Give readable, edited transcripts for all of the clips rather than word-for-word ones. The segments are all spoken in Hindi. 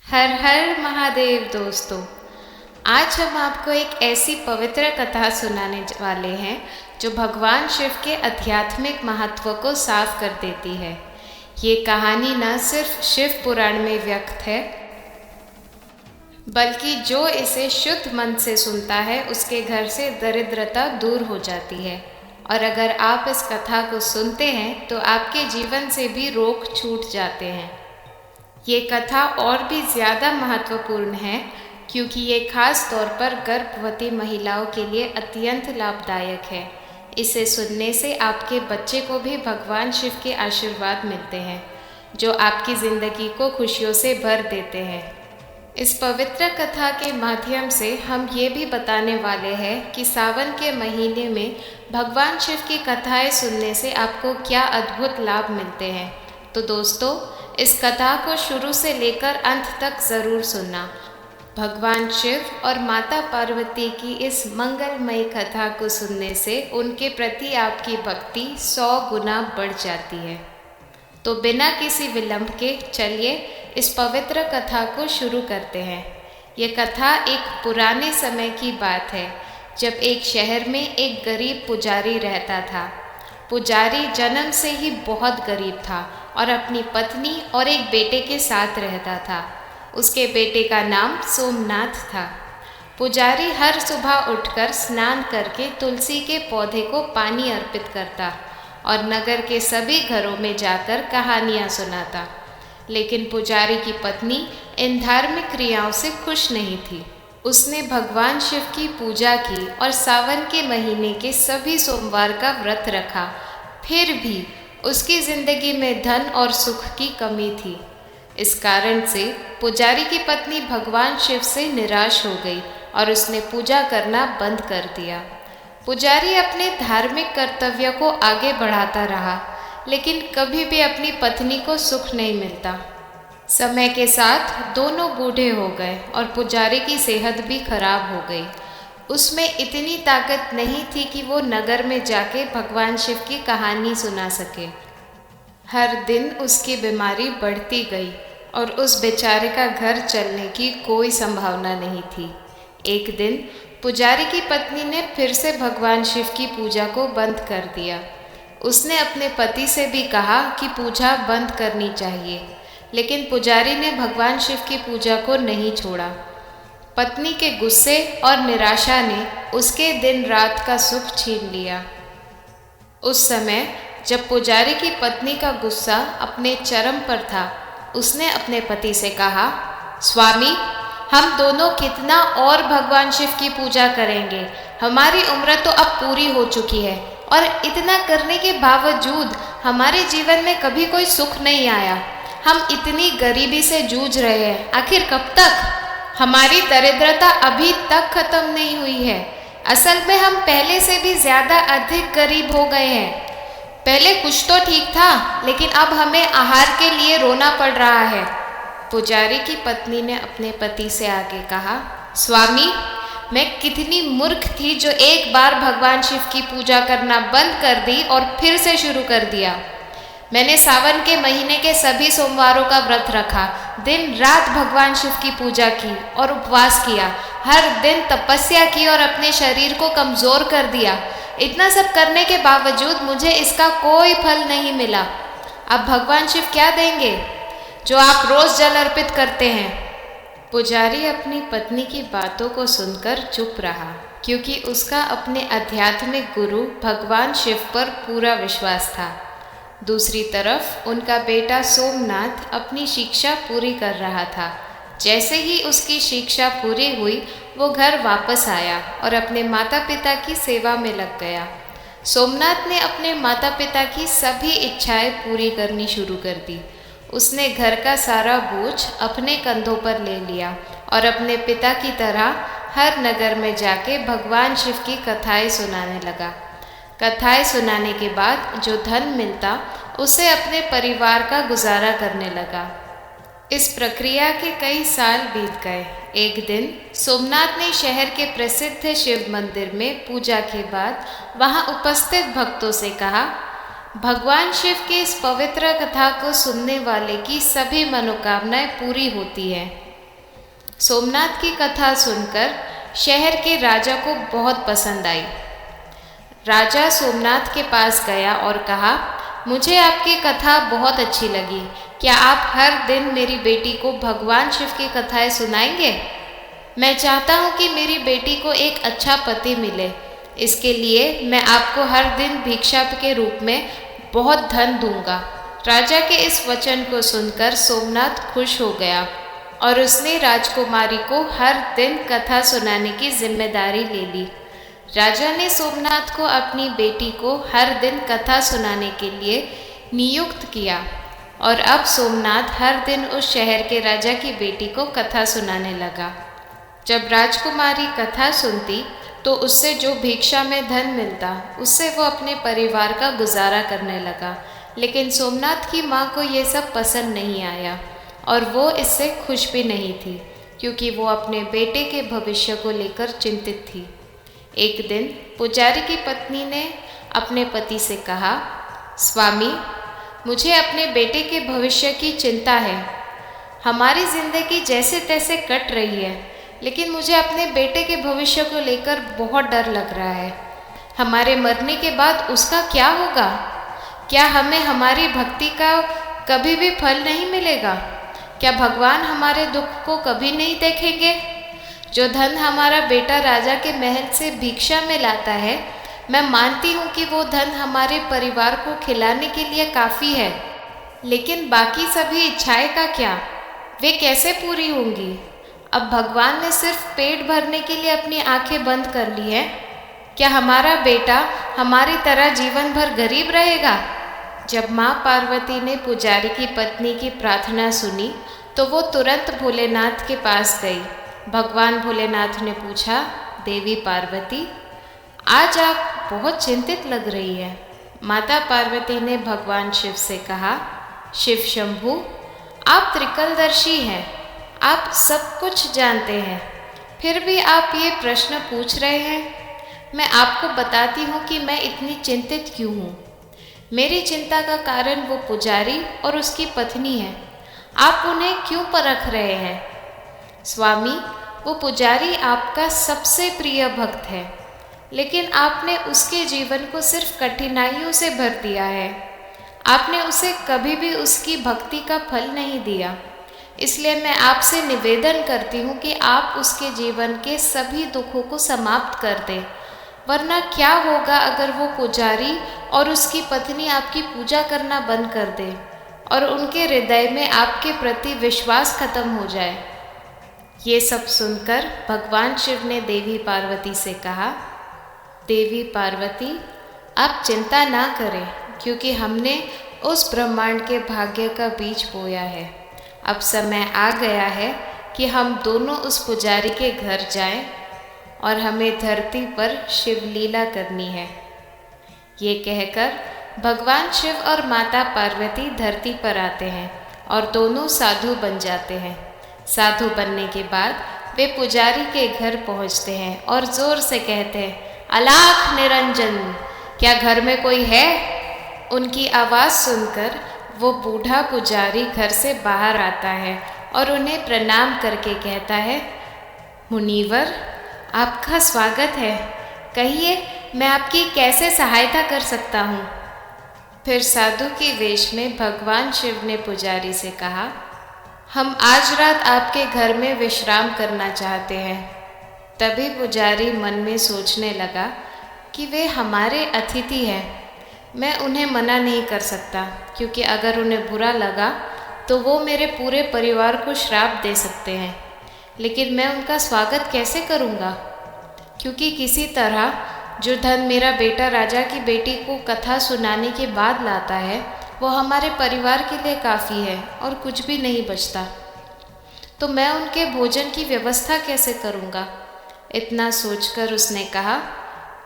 हर हर महादेव दोस्तों। आज हम आपको एक ऐसी पवित्र कथा सुनाने वाले हैं जो भगवान शिव के आध्यात्मिक महत्व को साफ कर देती है। ये कहानी न सिर्फ शिव पुराण में व्यक्त है, बल्कि जो इसे शुद्ध मन से सुनता है उसके घर से दरिद्रता दूर हो जाती है। और अगर आप इस कथा को सुनते हैं तो आपके जीवन से भी रोग छूट जाते हैं। ये कथा और भी ज़्यादा महत्वपूर्ण है क्योंकि ये खास तौर पर गर्भवती महिलाओं के लिए अत्यंत लाभदायक है। इसे सुनने से आपके बच्चे को भी भगवान शिव के आशीर्वाद मिलते हैं जो आपकी ज़िंदगी को खुशियों से भर देते हैं। इस पवित्र कथा के माध्यम से हम ये भी बताने वाले हैं कि सावन के महीने में भगवान शिव की कथाएं सुनने से आपको क्या अद्भुत लाभ मिलते हैं। तो दोस्तों, इस कथा को शुरू से लेकर अंत तक ज़रूर सुनना। भगवान शिव और माता पार्वती की इस मंगलमयी कथा को सुनने से उनके प्रति आपकी भक्ति 100 गुना बढ़ जाती है। तो बिना किसी विलंब के चलिए इस पवित्र कथा को शुरू करते हैं। ये कथा एक पुराने समय की बात है जब एक शहर में एक गरीब पुजारी रहता था। पुजारी जन्म से ही बहुत गरीब था और अपनी पत्नी और एक बेटे के साथ रहता था। उसके बेटे का नाम सोमनाथ था। पुजारी हर सुबह उठकर स्नान करके तुलसी के पौधे को पानी अर्पित करता और नगर के सभी घरों में जाकर कहानियाँ सुनाता। लेकिन पुजारी की पत्नी इन धार्मिक क्रियाओं से खुश नहीं थी। उसने भगवान शिव की पूजा की और सावन के महीने के सभी सोमवार का व्रत रखा। फिर भी उसकी जिंदगी में धन और सुख की कमी थी। इस कारण से पुजारी की पत्नी भगवान शिव से निराश हो गई और उसने पूजा करना बंद कर दिया। पुजारी अपने धार्मिक कर्तव्य को आगे बढ़ाता रहा, लेकिन कभी भी अपनी पत्नी को सुख नहीं मिलता। समय के साथ दोनों बूढ़े हो गए और पुजारी की सेहत भी खराब हो गई। उसमें इतनी ताकत नहीं थी कि वो नगर में जाके भगवान शिव की कहानी सुना सके। हर दिन उसकी बीमारी बढ़ती गई और उस बेचारे का घर चलने की कोई संभावना नहीं थी। एक दिन पुजारी की पत्नी ने फिर से भगवान शिव की पूजा को बंद कर दिया। उसने अपने पति से भी कहा कि पूजा बंद करनी चाहिए, लेकिन पुजारी ने भगवान शिव की पूजा को नहीं छोड़ा। पत्नी के गुस्से और निराशा ने उसके दिन रात का सुख छीन लिया। उस समय जब पुजारी की पत्नी का गुस्सा अपने चरम पर था, उसने अपने पति से कहा, स्वामी, हम दोनों कितना और भगवान शिव की पूजा करेंगे। हमारी उम्र तो अब पूरी हो चुकी है और इतना करने के बावजूद हमारे जीवन में कभी कोई सुख नहीं आया। हम इतनी गरीबी से जूझ रहे हैं, आखिर कब तक? हमारी दरिद्रता अभी तक खत्म नहीं हुई है। असल में हम पहले से भी ज़्यादा अधिक गरीब हो गए हैं। पहले कुछ तो ठीक था, लेकिन अब हमें आहार के लिए रोना पड़ रहा है। पुजारी की पत्नी ने अपने पति से आगे कहा, स्वामी, मैं कितनी मूर्ख थी जो एक बार भगवान शिव की पूजा करना बंद कर दी और फिर से शुरू कर दिया। मैंने सावन के महीने के सभी सोमवारों का व्रत रखा, दिन रात भगवान शिव की पूजा की और उपवास किया, हर दिन तपस्या की और अपने शरीर को कमज़ोर कर दिया। इतना सब करने के बावजूद मुझे इसका कोई फल नहीं मिला। अब भगवान शिव क्या देंगे जो आप रोज़ जल अर्पित करते हैं? पुजारी अपनी पत्नी की बातों को सुनकर चुप रहा क्योंकि उसका अपने आध्यात्मिक गुरु भगवान शिव पर पूरा विश्वास था। दूसरी तरफ उनका बेटा सोमनाथ अपनी शिक्षा पूरी कर रहा था। जैसे ही उसकी शिक्षा पूरी हुई, वो घर वापस आया और अपने माता पिता की सेवा में लग गया। सोमनाथ ने अपने माता पिता की सभी इच्छाएं पूरी करनी शुरू कर दी। उसने घर का सारा बोझ अपने कंधों पर ले लिया और अपने पिता की तरह हर नगर में जाके भगवान शिव की कथाएं सुनाने लगा। कथाएं सुनाने के बाद जो धन मिलता, उसे अपने परिवार का गुजारा करने लगा। इस प्रक्रिया के कई साल बीत गए। एक दिन सोमनाथ ने शहर के प्रसिद्ध शिव मंदिर में पूजा के बाद वहां उपस्थित भक्तों से कहा, भगवान शिव की इस पवित्र कथा को सुनने वाले की सभी मनोकामनाएं पूरी होती हैं। सोमनाथ की कथा सुनकर शहर के राजा को बहुत पसंद आई। राजा सोमनाथ के पास गया और कहा, मुझे आपकी कथा बहुत अच्छी लगी। क्या आप हर दिन मेरी बेटी को भगवान शिव की कथाएं सुनाएंगे? मैं चाहता हूँ कि मेरी बेटी को एक अच्छा पति मिले। इसके लिए मैं आपको हर दिन भिक्षा के रूप में बहुत धन दूंगा। राजा के इस वचन को सुनकर सोमनाथ खुश हो गया और उसने राजकुमारी को हर दिन कथा सुनाने की जिम्मेदारी ले ली। राजा ने सोमनाथ को अपनी बेटी को हर दिन कथा सुनाने के लिए नियुक्त किया और अब सोमनाथ हर दिन उस शहर के राजा की बेटी को कथा सुनाने लगा। जब राजकुमारी कथा सुनती तो उससे जो भिक्षा में धन मिलता उससे वो अपने परिवार का गुजारा करने लगा। लेकिन सोमनाथ की माँ को ये सब पसंद नहीं आया और वो इससे खुश भी नहीं थी, क्योंकि वो अपने बेटे के भविष्य को लेकर चिंतित थी। एक दिन पुजारी की पत्नी ने अपने पति से कहा, स्वामी, मुझे अपने बेटे के भविष्य की चिंता है। हमारी जिंदगी जैसे तैसे कट रही है, लेकिन मुझे अपने बेटे के भविष्य को लेकर बहुत डर लग रहा है। हमारे मरने के बाद उसका क्या होगा? क्या हमें हमारी भक्ति का कभी भी फल नहीं मिलेगा? क्या भगवान हमारे दुख को कभी नहीं देखेंगे? जो धन हमारा बेटा राजा के महल से भिक्षा में लाता है, मैं मानती हूँ कि वो धन हमारे परिवार को खिलाने के लिए काफ़ी है, लेकिन बाकी सभी इच्छाएं का क्या? वे कैसे पूरी होंगी? अब भगवान ने सिर्फ पेट भरने के लिए अपनी आंखें बंद कर ली है। क्या हमारा बेटा हमारी तरह जीवन भर गरीब रहेगा? जब माँ पार्वती ने पुजारी की पत्नी की प्रार्थना सुनी तो वो तुरंत भोलेनाथ के पास गई। भगवान भोलेनाथ ने पूछा, देवी पार्वती, आज आप बहुत चिंतित लग रही है। माता पार्वती ने भगवान शिव से कहा, शिव शंभु, आप त्रिकलदर्शी हैं, आप सब कुछ जानते हैं, फिर भी आप ये प्रश्न पूछ रहे हैं। मैं आपको बताती हूँ कि मैं इतनी चिंतित क्यों हूँ। मेरी चिंता का कारण वो पुजारी और उसकी पत्नी है। आप उन्हें क्यों परख रहे हैं? स्वामी, वो पुजारी आपका सबसे प्रिय भक्त है, लेकिन आपने उसके जीवन को सिर्फ कठिनाइयों से भर दिया है। आपने उसे कभी भी उसकी भक्ति का फल नहीं दिया। इसलिए मैं आपसे निवेदन करती हूँ कि आप उसके जीवन के सभी दुखों को समाप्त कर दें, वरना क्या होगा अगर वो पुजारी और उसकी पत्नी आपकी पूजा करना बंद कर दे और उनके हृदय में आपके प्रति विश्वास खत्म हो जाए। ये सब सुनकर भगवान शिव ने देवी पार्वती से कहा, देवी पार्वती, आप चिंता ना करें, क्योंकि हमने उस ब्रह्मांड के भाग्य का बीज बोया है। अब समय आ गया है कि हम दोनों उस पुजारी के घर जाएं और हमें धरती पर शिवलीला करनी है। ये कहकर भगवान शिव और माता पार्वती धरती पर आते हैं और दोनों साधु बन जाते हैं। साधु बनने के बाद वे पुजारी के घर पहुंचते हैं और जोर से कहते हैं, अलाख निरंजन, क्या घर में कोई है? उनकी आवाज़ सुनकर वो बूढ़ा पुजारी घर से बाहर आता है और उन्हें प्रणाम करके कहता है, मुनीवर, आपका स्वागत है। कहिए, मैं आपकी कैसे सहायता कर सकता हूँ? फिर साधु के वेश में भगवान शिव ने पुजारी से कहा, हम आज रात आपके घर में विश्राम करना चाहते हैं। तभी पुजारी मन में सोचने लगा कि वे हमारे अतिथि हैं, मैं उन्हें मना नहीं कर सकता, क्योंकि अगर उन्हें बुरा लगा तो वो मेरे पूरे परिवार को श्राप दे सकते हैं। लेकिन मैं उनका स्वागत कैसे करूँगा? क्योंकि किसी तरह जो धन मेरा बेटा राजा की बेटी को कथा सुनाने के बाद लाता है, वो हमारे परिवार के लिए काफ़ी है और कुछ भी नहीं बचता। तो मैं उनके भोजन की व्यवस्था कैसे करूँगा? इतना सोचकर उसने कहा,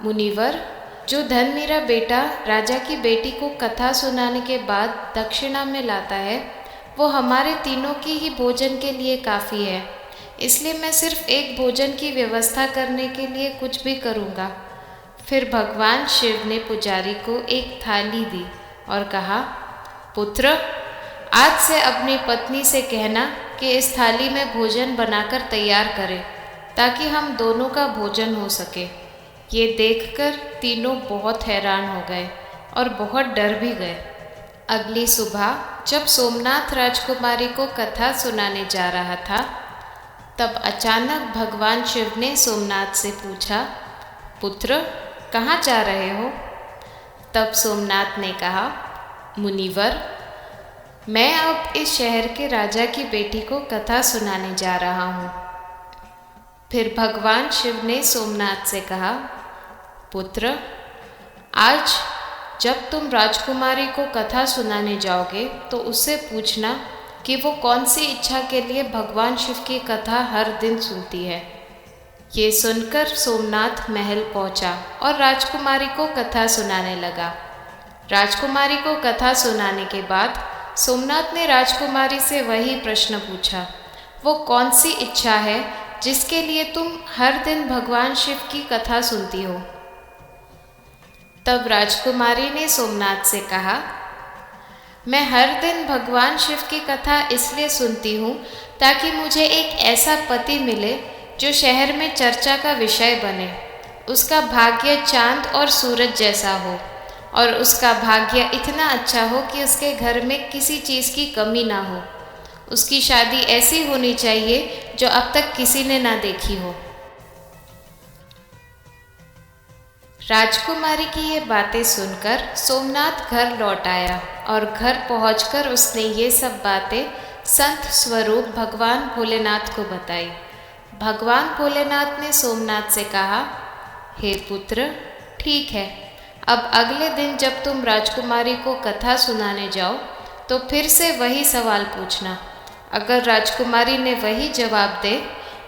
मुनीवर, जो धन मेरा बेटा राजा की बेटी को कथा सुनाने के बाद दक्षिणा में लाता है, वो हमारे तीनों की ही भोजन के लिए काफ़ी है। इसलिए मैं सिर्फ एक भोजन की व्यवस्था करने के लिए कुछ भी करूँगा। फिर भगवान शिव ने पुजारी को एक थाली दी और कहा, पुत्र, आज से अपनी पत्नी से कहना कि इस थाली में भोजन बनाकर तैयार करे ताकि हम दोनों का भोजन हो सके। ये देखकर तीनों बहुत हैरान हो गए और बहुत डर भी गए। अगली सुबह जब सोमनाथ राजकुमारी को कथा सुनाने जा रहा था, तब अचानक भगवान शिव ने सोमनाथ से पूछा, पुत्र, कहाँ जा रहे हो? तब सोमनाथ ने कहा, मुनिवर, मैं अब इस शहर के राजा की बेटी को कथा सुनाने जा रहा हूँ। फिर भगवान शिव ने सोमनाथ से कहा, पुत्र, आज जब तुम राजकुमारी को कथा सुनाने जाओगे तो उससे पूछना कि वो कौन सी इच्छा के लिए भगवान शिव की कथा हर दिन सुनती है। ये सुनकर सोमनाथ महल पहुंचा और राजकुमारी को कथा सुनाने लगा। राजकुमारी को कथा सुनाने के बाद सोमनाथ ने राजकुमारी से वही प्रश्न पूछा, वो कौन सी इच्छा है जिसके लिए तुम हर दिन भगवान शिव की कथा सुनती हो? तब राजकुमारी ने सोमनाथ से कहा, मैं हर दिन भगवान शिव की कथा इसलिए सुनती हूँ ताकि मुझे एक ऐसा पति मिले जो शहर में चर्चा का विषय बने। उसका भाग्य चांद और सूरज जैसा हो और उसका भाग्य इतना अच्छा हो कि उसके घर में किसी चीज़ की कमी ना हो। उसकी शादी ऐसी होनी चाहिए जो अब तक किसी ने ना देखी हो। राजकुमारी की ये बातें सुनकर सोमनाथ घर लौट आया और घर पहुंचकर उसने ये सब बातें संत स्वरूप भगवान भोलेनाथ को बताई। भगवान भोलेनाथ ने सोमनाथ से कहा, हे पुत्र, ठीक है, अब अगले दिन जब तुम राजकुमारी को कथा सुनाने जाओ तो फिर से वही सवाल पूछना। अगर राजकुमारी ने वही जवाब दे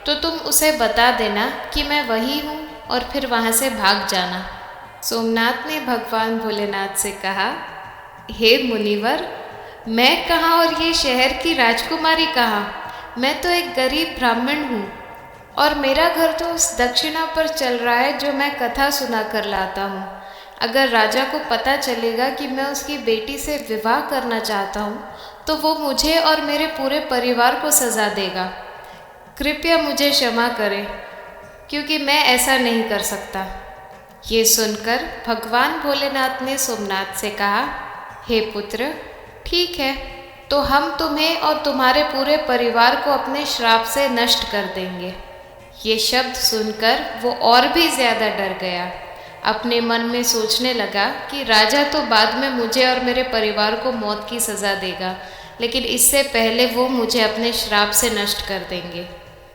तो तुम उसे बता देना कि मैं वही हूँ और फिर वहाँ से भाग जाना। सोमनाथ ने भगवान भोलेनाथ से कहा, हे मुनिवर, मैं कहाँ और ये शहर की राजकुमारी कहाँ? मैं तो एक गरीब ब्राह्मण हूँ और मेरा घर तो उस दक्षिणा पर चल रहा है जो मैं कथा सुना कर लाता हूँ। अगर राजा को पता चलेगा कि मैं उसकी बेटी से विवाह करना चाहता हूँ तो वो मुझे और मेरे पूरे परिवार को सज़ा देगा। कृपया मुझे क्षमा करें क्योंकि मैं ऐसा नहीं कर सकता। ये सुनकर भगवान भोलेनाथ ने सोमनाथ से कहा, हे पुत्र, ठीक है, तो हम तुम्हें और तुम्हारे पूरे परिवार को अपने श्राप से नष्ट कर देंगे। ये शब्द सुनकर वो और भी ज़्यादा डर गया। अपने मन में सोचने लगा कि राजा तो बाद में मुझे और मेरे परिवार को मौत की सज़ा देगा, लेकिन इससे पहले वो मुझे अपने श्राप से नष्ट कर देंगे।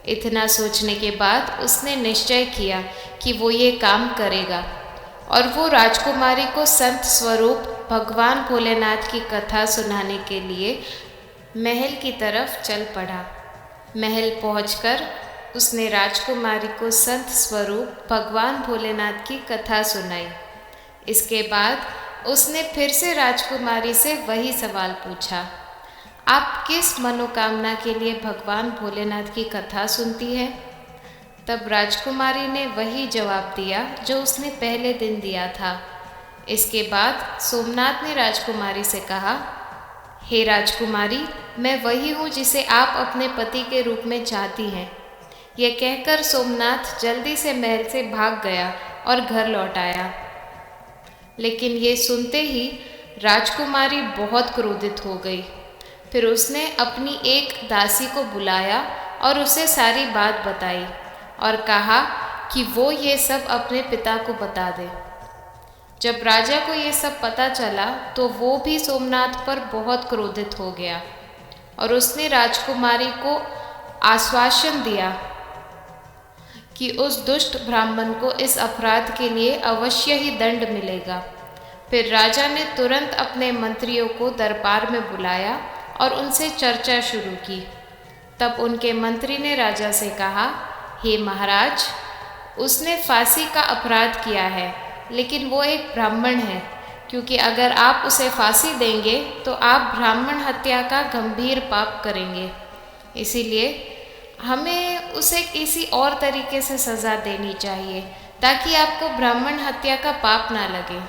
इतना सोचने के बाद उसने निश्चय किया कि वो ये काम करेगा और वो राजकुमारी को संत स्वरूप भगवान भोलेनाथ की कथा सुनाने के लिए महल की तरफ चल पड़ा। महल पहुंचकर उसने राजकुमारी को संत स्वरूप भगवान भोलेनाथ की कथा सुनाई। इसके बाद उसने फिर से राजकुमारी से वही सवाल पूछा, आप किस मनोकामना के लिए भगवान भोलेनाथ की कथा सुनती है? तब राजकुमारी ने वही जवाब दिया जो उसने पहले दिन दिया था। इसके बाद सोमनाथ ने राजकुमारी से कहा, हे राजकुमारी, मैं वही हूँ जिसे आप अपने पति के रूप में चाहती हैं। यह कहकर सोमनाथ जल्दी से महल से भाग गया और घर लौट आया। लेकिन ये सुनते ही राजकुमारी बहुत क्रोधित हो गई। फिर उसने अपनी एक दासी को बुलाया और उसे सारी बात बताई और कहा कि वो ये सब अपने पिता को बता दे। जब राजा को ये सब पता चला तो वो भी सोमनाथ पर बहुत क्रोधित हो गया और उसने राजकुमारी को आश्वासन दिया कि उस दुष्ट ब्राह्मण को इस अपराध के लिए अवश्य ही दंड मिलेगा। फिर राजा ने तुरंत अपने मंत्रियों को दरबार में बुलाया और उनसे चर्चा शुरू की। तब उनके मंत्री ने राजा से कहा, हे महाराज, उसने फांसी का अपराध किया है, लेकिन वो एक ब्राह्मण है, क्योंकि अगर आप उसे फांसी देंगे तो आप ब्राह्मण हत्या का गंभीर पाप करेंगे। इसीलिए हमें उसे किसी और तरीके से सज़ा देनी चाहिए ताकि आपको ब्राह्मण हत्या का पाप ना लगे।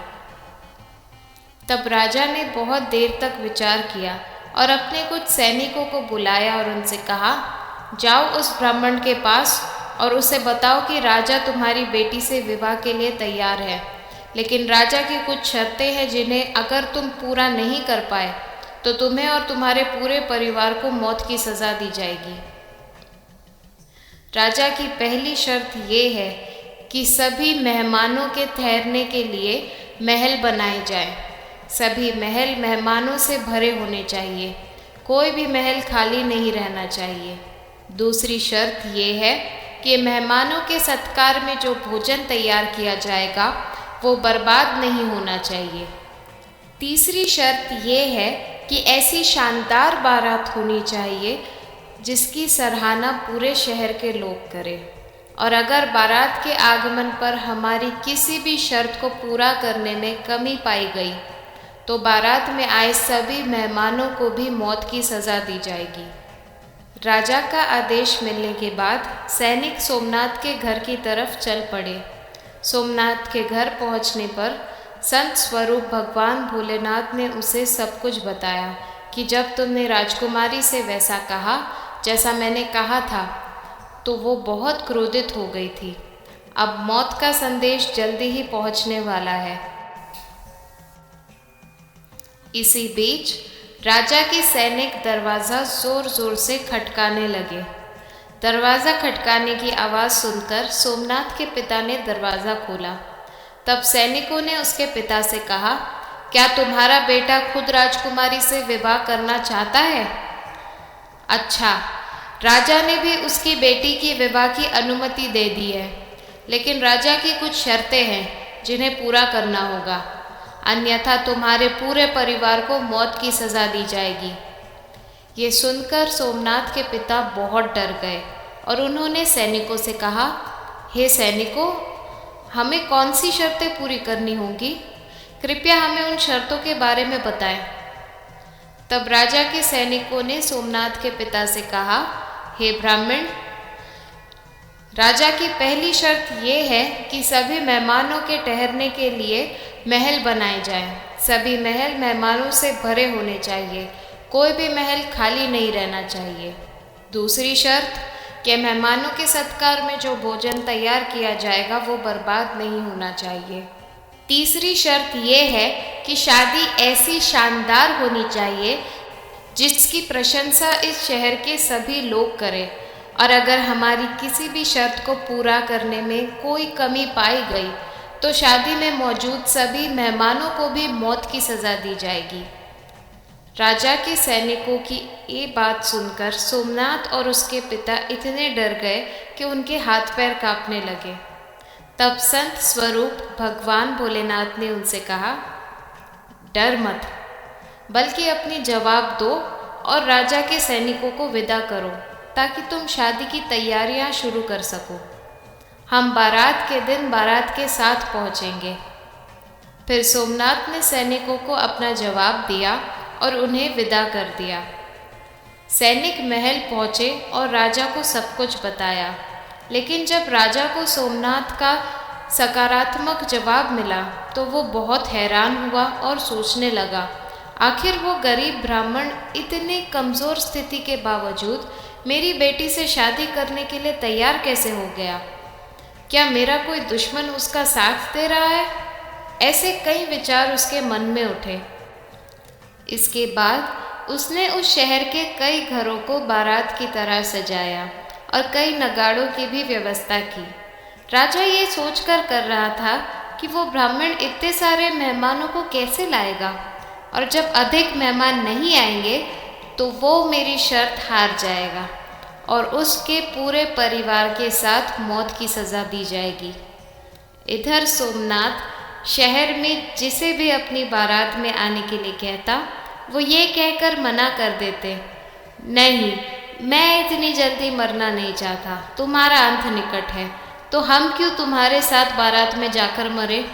तब राजा ने बहुत देर तक विचार किया और अपने कुछ सैनिकों को बुलाया और उनसे कहा, जाओ उस ब्राह्मण के पास और उसे बताओ कि राजा तुम्हारी बेटी से विवाह के लिए तैयार है, लेकिन राजा की कुछ शर्तें हैं जिन्हें अगर तुम पूरा नहीं कर पाए तो तुम्हें और तुम्हारे पूरे परिवार को मौत की सज़ा दी जाएगी। राजा की पहली शर्त ये है कि सभी मेहमानों के ठहरने के लिए महल बनाए जाएं। सभी महल मेहमानों से भरे होने चाहिए, कोई भी महल खाली नहीं रहना चाहिए। दूसरी शर्त ये है कि मेहमानों के सत्कार में जो भोजन तैयार किया जाएगा वो बर्बाद नहीं होना चाहिए। तीसरी शर्त ये है कि ऐसी शानदार बारात होनी चाहिए जिसकी सराहना पूरे शहर के लोग करें, और अगर बारात के आगमन पर हमारी किसी भी शर्त को पूरा करने में कमी पाई गई तो बारात में आए सभी मेहमानों को भी मौत की सज़ा दी जाएगी। राजा का आदेश मिलने के बाद सैनिक सोमनाथ के घर की तरफ चल पड़े। सोमनाथ के घर पहुंचने पर संत स्वरूप भगवान भोलेनाथ ने उसे सब कुछ बताया कि जब तुमने राजकुमारी से वैसा कहा जैसा मैंने कहा था तो वो बहुत क्रोधित हो गई थी। अब मौत का संदेश जल्दी ही पहुंचने वाला है। इसी बीच राजा के सैनिक दरवाज़ा ज़ोर ज़ोर से खटकाने लगे। दरवाज़ा खटकाने की आवाज़ सुनकर सोमनाथ के पिता ने दरवाज़ा खोला। तब सैनिकों ने उसके पिता से कहा, क्या तुम्हारा बेटा खुद राजकुमारी से विवाह करना चाहता है? अच्छा, राजा ने भी उसकी बेटी की विवाह की अनुमति दे दी है, लेकिन राजा की कुछ शर्तें हैं जिन्हें पूरा करना होगा, अन्यथा तुम्हारे पूरे परिवार को मौत की सज़ा दी जाएगी। ये सुनकर सोमनाथ के पिता बहुत डर गए और उन्होंने सैनिकों से कहा, हे सैनिकों, हमें कौन सी शर्तें पूरी करनी होंगी? कृपया हमें उन शर्तों के बारे में बताएं। तब राजा के सैनिकों ने सोमनाथ के पिता से कहा, हे ब्राह्मण, राजा की पहली शर्त ये है कि सभी मेहमानों के ठहरने के लिए महल बनाए जाएं। सभी महल मेहमानों से भरे होने चाहिए, कोई भी महल खाली नहीं रहना चाहिए। दूसरी शर्त कि मेहमानों के सत्कार में जो भोजन तैयार किया जाएगा वो बर्बाद नहीं होना चाहिए। तीसरी शर्त ये है कि शादी ऐसी शानदार होनी चाहिए जिसकी प्रशंसा इस शहर के सभी लोग करें, और अगर हमारी किसी भी शर्त को पूरा करने में कोई कमी पाई गई तो शादी में मौजूद सभी मेहमानों को भी मौत की सज़ा दी जाएगी। राजा के सैनिकों की ये बात सुनकर सोमनाथ और उसके पिता इतने डर गए कि उनके हाथ पैर कांपने लगे। तब संत स्वरूप भगवान भोलेनाथ ने उनसे कहा, डर मत, बल्कि अपनी जवाब दो और राजा के सैनिकों को विदा करो ताकि तुम शादी की तैयारियां शुरू कर सको। हम बारात के दिन बारात के साथ पहुंचेंगे। फिर सोमनाथ ने सैनिकों को अपना जवाब दिया और उन्हें विदा कर दिया। सैनिक महल पहुँचे और राजा को सब कुछ बताया, लेकिन जब राजा को सोमनाथ का सकारात्मक जवाब मिला तो वो बहुत हैरान हुआ और सोचने लगा, आखिर वो गरीब ब्राह्मण इतने कमज़ोर स्थिति के बावजूद मेरी बेटी से शादी करने के लिए तैयार कैसे हो गया? क्या मेरा कोई दुश्मन उसका साथ दे रहा है? ऐसे कई विचार उसके मन में उठे। इसके बाद उसने उस शहर के कई घरों को बारात की तरह सजाया और कई नगाड़ों की भी व्यवस्था की। राजा ये सोचकर कर रहा था कि वो ब्राह्मण इतने सारे मेहमानों को कैसे लाएगा, और जब अधिक मेहमान नहीं आएंगे तो वो मेरी शर्त हार जाएगा और उसके पूरे परिवार के साथ मौत की सज़ा दी जाएगी। इधर सोमनाथ शहर में जिसे भी अपनी बारात में आने के लिए कहता वो ये कहकर मना कर देते, नहीं, मैं इतनी जल्दी मरना नहीं चाहता, तुम्हारा अंत निकट है, तो हम क्यों तुम्हारे साथ बारात में जाकर मरे।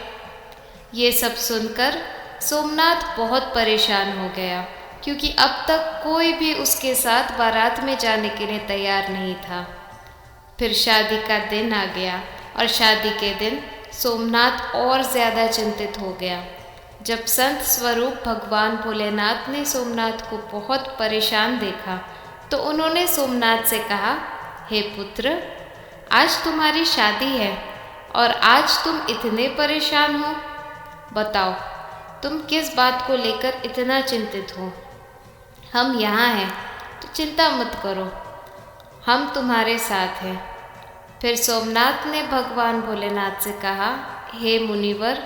ये सब सुनकर सोमनाथ बहुत परेशान हो गया, क्योंकि अब तक कोई भी उसके साथ बारात में जाने के लिए तैयार नहीं था। फिर शादी का दिन आ गया और शादी के दिन सोमनाथ और ज़्यादा चिंतित हो गया। जब संत स्वरूप भगवान भोलेनाथ ने सोमनाथ को बहुत परेशान देखा तो उन्होंने सोमनाथ से कहा, हे पुत्र, आज तुम्हारी शादी है और आज तुम इतने परेशान हो। बताओ, तुम किस बात को लेकर इतना चिंतित हो? हम यहाँ हैं, तो चिंता मत करो, हम तुम्हारे साथ हैं। फिर सोमनाथ ने भगवान भोलेनाथ से कहा, हे मुनिवर,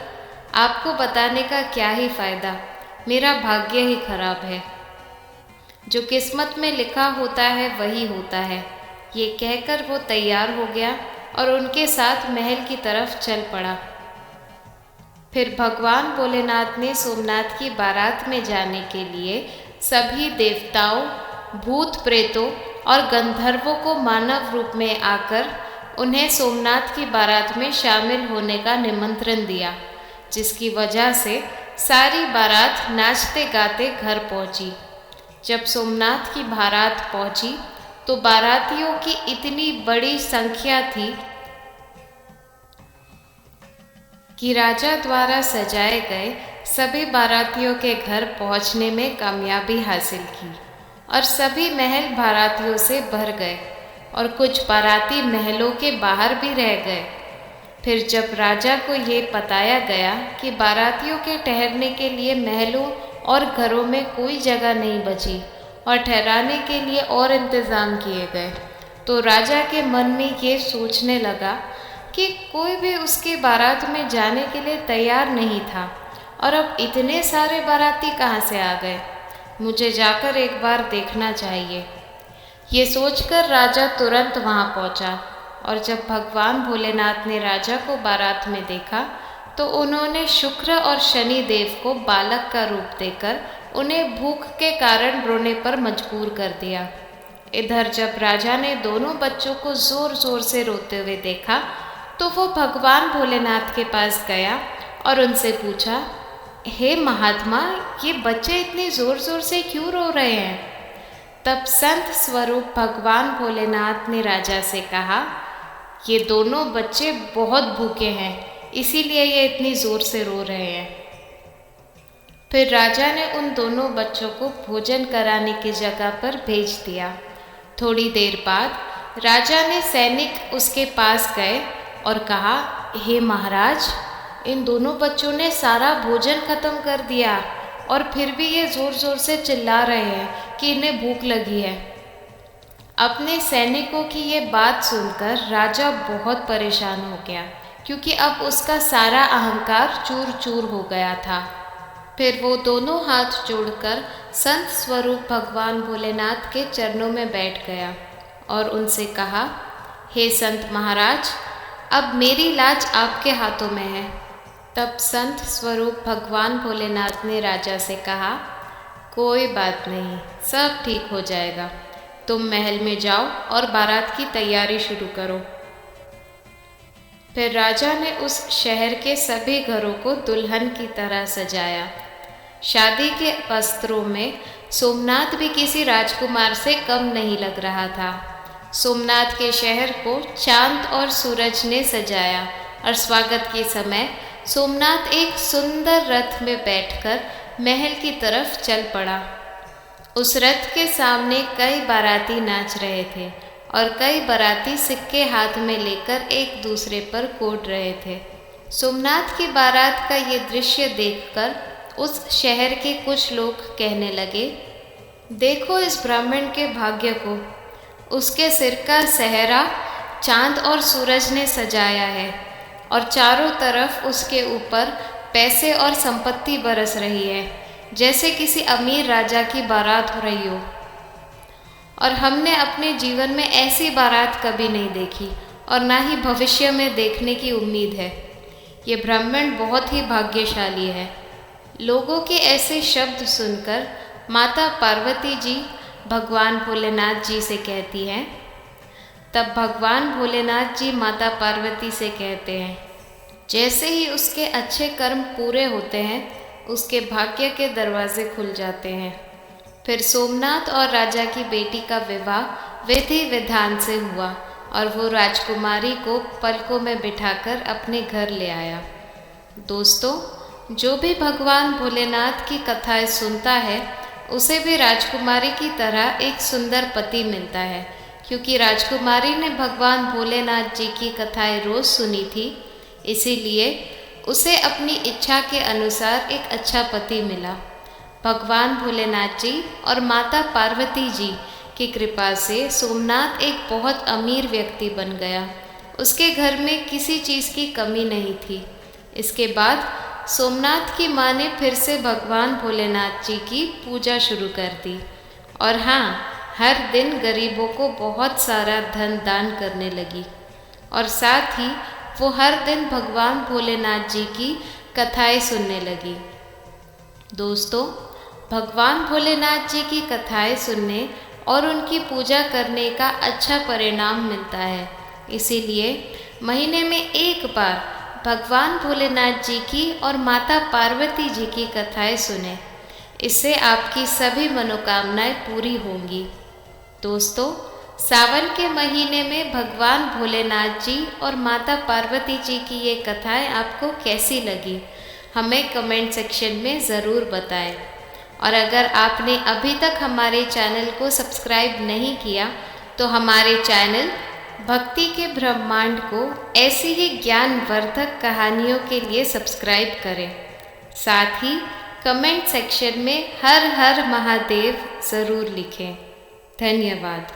आपको बताने का क्या ही फायदा, मेरा भाग्य ही खराब है। जो किस्मत में लिखा होता है वही होता है। ये कहकर वो तैयार हो गया और उनके साथ महल की तरफ चल पड़ा। फिर भगवान भोलेनाथ ने सोमनाथ की बारात में जाने के लिए सभी देवताओं, भूत प्रेतों और गंधर्वों को मानव रूप में आकर उन्हें सोमनाथ की बारात में शामिल होने का निमंत्रण दिया, जिसकी वजह से सारी बारात नाचते गाते घर पहुंची। जब सोमनाथ की बारात पहुंची तो बारातियों की इतनी बड़ी संख्या थी कि राजा द्वारा सजाए गए सभी बारातियों के घर पहुंचने में कामयाबी हासिल की और सभी महल बारातियों से भर गए और कुछ बाराती महलों के बाहर भी रह गए। फिर जब राजा को ये बताया गया कि बारातियों के ठहरने के लिए महलों और घरों में कोई जगह नहीं बची और ठहराने के लिए और इंतज़ाम किए गए, तो राजा के मन में ये सोचने लगा कि कोई भी उसके बारात में जाने के लिए तैयार नहीं था और अब इतने सारे बाराती कहाँ से आ गए। मुझे जाकर एक बार देखना चाहिए। ये सोचकर राजा तुरंत वहाँ पहुँचा और जब भगवान भोलेनाथ ने राजा को बारात में देखा तो उन्होंने शुक्र और शनि देव को बालक का रूप देकर उन्हें भूख के कारण रोने पर मजबूर कर दिया। इधर जब राजा ने दोनों बच्चों को ज़ोर ज़ोर से रोते हुए देखा तो वो भगवान भोलेनाथ के पास गया और उनसे पूछा, हे महात्मा, ये बच्चे इतनी ज़ोर ज़ोर से क्यों रो रहे हैं? तब संत स्वरूप भगवान भोलेनाथ ने राजा से कहा, ये दोनों बच्चे बहुत भूखे हैं, इसीलिए ये इतनी ज़ोर से रो रहे हैं। फिर राजा ने उन दोनों बच्चों को भोजन कराने की जगह पर भेज दिया। थोड़ी देर बाद राजा ने सैनिक उसके पास गए और कहा, हे महाराज, इन दोनों बच्चों ने सारा भोजन खत्म कर दिया और फिर भी ये ज़ोर ज़ोर से चिल्ला रहे हैं कि इन्हें भूख लगी है। अपने सैनिकों की ये बात सुनकर राजा बहुत परेशान हो गया, क्योंकि अब उसका सारा अहंकार चूर चूर हो गया था। फिर वो दोनों हाथ जोड़कर संत स्वरूप भगवान भोलेनाथ के चरणों में बैठ गया और उनसे कहा, हे संत महाराज, अब मेरी लाज आपके हाथों में है। तब संत स्वरूप भगवान भोलेनाथ ने राजा से कहा, कोई बात नहीं, सब ठीक हो जाएगा। तुम महल में जाओ और बारात की तैयारी शुरू करो। फिर राजा ने उस शहर के सभी घरों को दुल्हन की तरह सजाया। शादी के वस्त्रों में सोमनाथ भी किसी राजकुमार से कम नहीं लग रहा था। सोमनाथ के शहर को चांद और सूरज ने सजाया और स्वागत के समय सोमनाथ एक सुंदर रथ में बैठकर महल की तरफ चल पड़ा। उस रथ के सामने कई बाराती नाच रहे थे और कई बाराती सिक्के हाथ में लेकर एक दूसरे पर कोड रहे थे। सोमनाथ की बारात का ये दृश्य देखकर उस शहर के कुछ लोग कहने लगे, देखो इस ब्राह्मण के भाग्य को, उसके सिर का सेहरा चांद और सूरज ने सजाया है और चारों तरफ उसके ऊपर पैसे और संपत्ति बरस रही है, जैसे किसी अमीर राजा की बारात हो रही हो। और हमने अपने जीवन में ऐसी बारात कभी नहीं देखी और ना ही भविष्य में देखने की उम्मीद है। ये ब्राह्मण बहुत ही भाग्यशाली है। लोगों के ऐसे शब्द सुनकर माता पार्वती जी भगवान भोलेनाथ जी से कहती हैं। तब भगवान भोलेनाथ जी माता पार्वती से कहते हैं, जैसे ही उसके अच्छे कर्म पूरे होते हैं उसके भाग्य के दरवाजे खुल जाते हैं। फिर सोमनाथ और राजा की बेटी का विवाह विधि विधान से हुआ और वो राजकुमारी को पलकों में बिठाकर अपने घर ले आया। दोस्तों, जो भी भगवान भोलेनाथ की कथाएं सुनता है उसे भी राजकुमारी की तरह एक सुंदर पति मिलता है, क्योंकि राजकुमारी ने भगवान भोलेनाथ जी की कथाएं रोज सुनी थी, इसीलिए उसे अपनी इच्छा के अनुसार एक अच्छा पति मिला। भगवान भोलेनाथ जी और माता पार्वती जी की कृपा से सोमनाथ एक बहुत अमीर व्यक्ति बन गया। उसके घर में किसी चीज़ की कमी नहीं थी। इसके बाद सोमनाथ की माँ ने फिर से भगवान भोलेनाथ जी की पूजा शुरू कर दी और हाँ, हर दिन गरीबों को बहुत सारा धन दान करने लगी और साथ ही वो हर दिन भगवान भोलेनाथ जी की कथाएं सुनने लगी। दोस्तों, भगवान भोलेनाथ जी की कथाएं सुनने और उनकी पूजा करने का अच्छा परिणाम मिलता है, इसीलिए महीने में एक बार भगवान भोलेनाथ जी की और माता पार्वती जी की कथाएं सुने। इससे आपकी सभी मनोकामनाएं पूरी होंगी। दोस्तों, सावन के महीने में भगवान भोलेनाथ जी और माता पार्वती जी की ये कथाएं आपको कैसी लगी, हमें कमेंट सेक्शन में ज़रूर बताएं। और अगर आपने अभी तक हमारे चैनल को सब्सक्राइब नहीं किया तो हमारे चैनल भक्ति के ब्रह्मांड को ऐसी ही ज्ञानवर्धक कहानियों के लिए सब्सक्राइब करें। साथ ही कमेंट सेक्शन में हर हर महादेव ज़रूर लिखें। धन्यवाद।